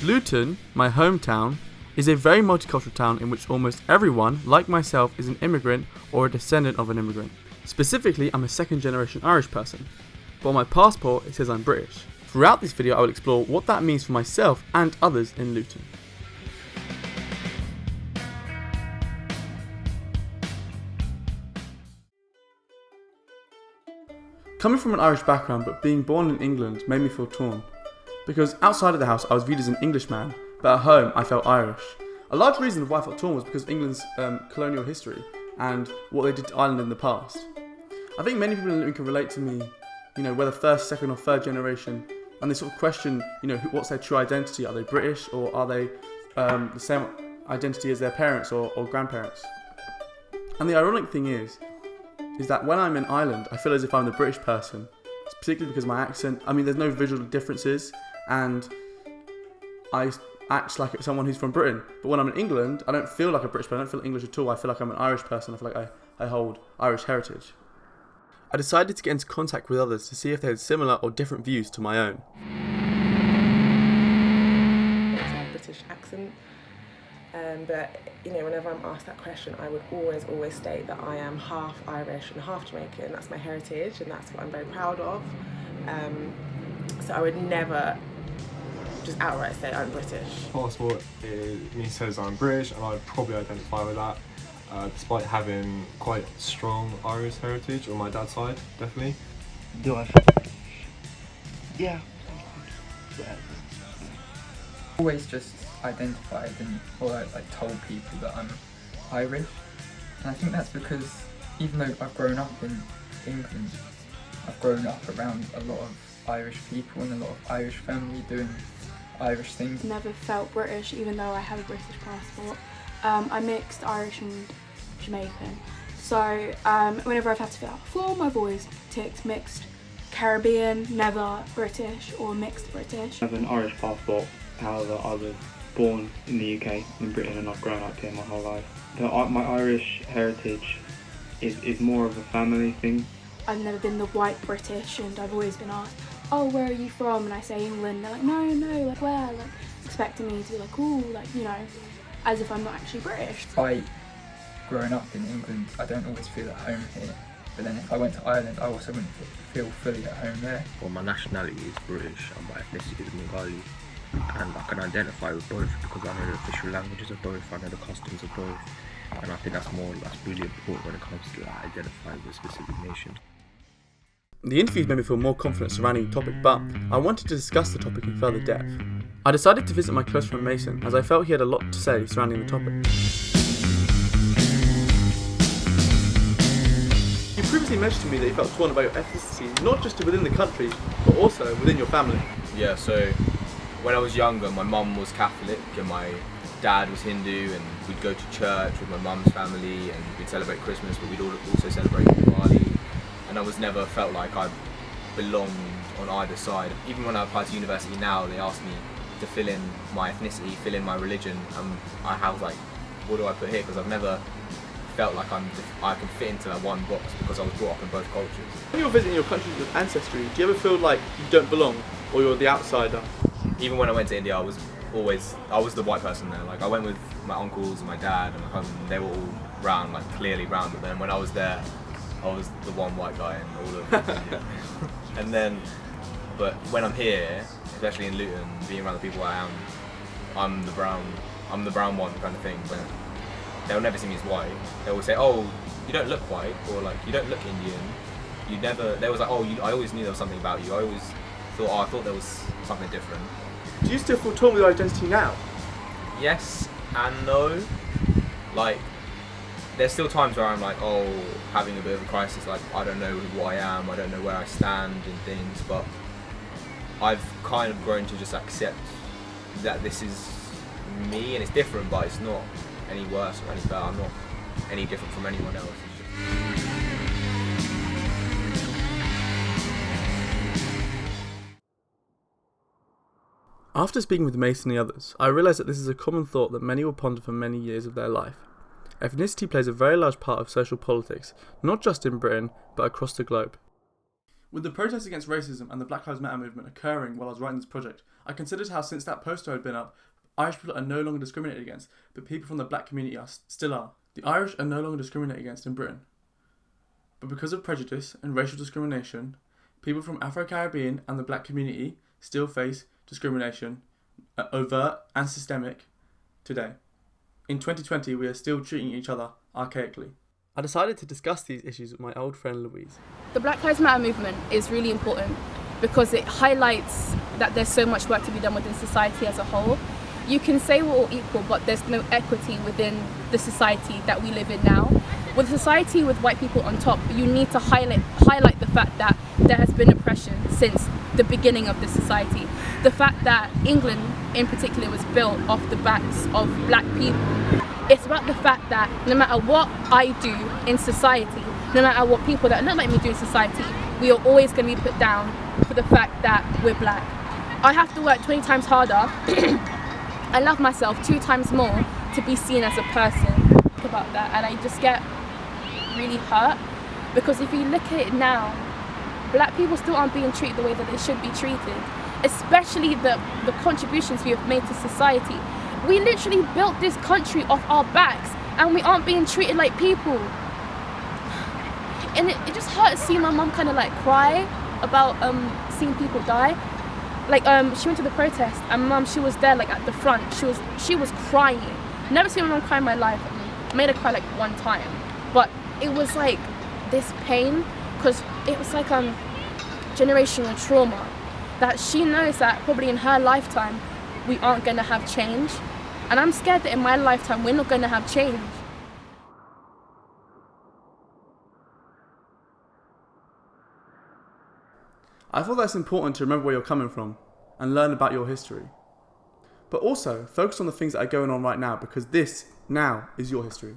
Luton, my hometown, is a very multicultural town in which almost everyone, like myself, is an immigrant or a descendant of an immigrant. Specifically, I'm a second generation Irish person, but on my passport it says I'm British. Throughout this video I will explore what that means for myself and others in Luton. Coming from an Irish background but being born in England made me feel torn, because outside of the house I was viewed as an Englishman, but at home I felt Irish. A large reason why I felt torn was because of England's colonial history and what they did to Ireland in the past. I think many people in Luton can relate to me, whether first, second or third generation, and they sort of question, what's their true identity? Are they British or are they the same identity as their parents or grandparents? And the ironic thing is that when I'm in Ireland, I feel as if I'm the British person, particularly because of my accent. I mean, there's no visual differences, and I act like someone who's from Britain. But when I'm in England, I don't feel like a British person. I don't feel English at all. I feel like I'm an Irish person. I feel like I hold Irish heritage. I decided to get into contact with others to see if they had similar or different views to my own. It's a British accent, but whenever I'm asked that question, I would always state that I am half Irish and half Jamaican. That's my heritage, and that's what I'm very proud of. So I would never just outright say I'm British. Passport says I'm British, and I'd probably identify with that. Despite having quite strong Irish heritage on my dad's side, definitely. Do I feel British? Yeah. Always just identified or told people that I'm Irish, and I think that's because even though I've grown up in England, I've grown up around a lot of Irish people and a lot of Irish family doing Irish things. Never felt British even though I have a British passport. I'm mixed Irish and Jamaican, so whenever I've had to fill out a form I've always ticked mixed Caribbean, never British or mixed British. I have an Irish passport, however I was born in the UK, in Britain, and I've grown up here my whole life. My Irish heritage is more of a family thing. I've never been the white British, and I've always been asked, oh, where are you from? And I say England, and they're like, no, like where? Like expecting me to be like, ooh, as if I'm not actually British. By growing up in England, I don't always feel at home here. But then if I went to Ireland, I also wouldn't feel fully at home there. Well, my nationality is British and my ethnicity is Bengali. And I can identify with both because I know the official languages of both, I know the customs of both. And I think that's really important when it comes to identifying with a specific nation. The interviews made me feel more confident surrounding the topic, but I wanted to discuss the topic in further depth. I decided to visit my close friend Mason, as I felt he had a lot to say surrounding the topic. You previously mentioned to me that you felt torn about your ethnicity, not just within the country, but also within your family. Yeah, so when I was younger, my mum was Catholic and my dad was Hindu, and we'd go to church with my mum's family and we'd celebrate Christmas, but we'd also celebrate Diwali. And I never felt like I belonged on either side. Even when I apply to university now, they ask me to fill in my ethnicity, fill in my religion, and I was like, what do I put here? Because I've never felt like I can fit into that one box because I was brought up in both cultures. When you're visiting your country with ancestry, do you ever feel like you don't belong or you're the outsider? Even when I went to India, I was the white person there. Like I went with my uncles and my dad and my cousin, they were all round, like clearly round, but then when I was there, I was the one white guy in all of India. And then, but when I'm here, especially in Luton, being around the people I am, I'm the brown one kind of thing. But they'll never see me as white. They will say, oh, you don't look white, or like, you don't look Indian. They was like, oh, I always knew there was something about you. I always thought, I thought there was something different. Do you still feel torn with your identity now? Yes and no. Like, there's still times where I'm like, oh, having a bit of a crisis, like I don't know who I am, I don't know where I stand in things, but I've kind of grown to just accept that this is me and it's different, but it's not any worse or any better. I'm not any different from anyone else. After speaking with Mason and the others, I realised that this is a common thought that many will ponder for many years of their life. Ethnicity plays a very large part of social politics, not just in Britain, but across the globe. With the protests against racism and the Black Lives Matter movement occurring while I was writing this project, I considered how since that poster had been up, Irish people are no longer discriminated against, but people from the black community still are. The Irish are no longer discriminated against in Britain. But because of prejudice and racial discrimination, people from Afro-Caribbean and the black community still face discrimination, overt and systemic, today. In 2020, we are still treating each other archaically. I decided to discuss these issues with my old friend Louise. The Black Lives Matter movement is really important because it highlights that there's so much work to be done within society as a whole. You can say we're all equal, but there's no equity within the society that we live in now. With a society with white people on top, you need to highlight the fact that there has been oppression since the beginning of the society. The fact that England in particular was built off the backs of black people. It's about the fact that no matter what I do in society, no matter what people that look like me do in society, we are always going to be put down for the fact that we're black. I have to work 20 times harder. I love myself 2 times more to be seen as a person. Think about that, and I just get really hurt because if you look at it now, black people still aren't being treated the way that they should be treated, especially the contributions we have made to society. We literally built this country off our backs and we aren't being treated like people. And it just hurts seeing my mum kind of like cry about seeing people die. Like she went to the protest and mum, she was there like at the front. She was crying. Never seen my mum cry in my life. I made her cry like 1 time. But it was like this pain because it was like generational trauma that she knows that probably in her lifetime we aren't going to have change. And I'm scared that in my lifetime we're not going to have change. I thought that's important to remember where you're coming from and learn about your history. But also, focus on the things that are going on right now because this, now, is your history.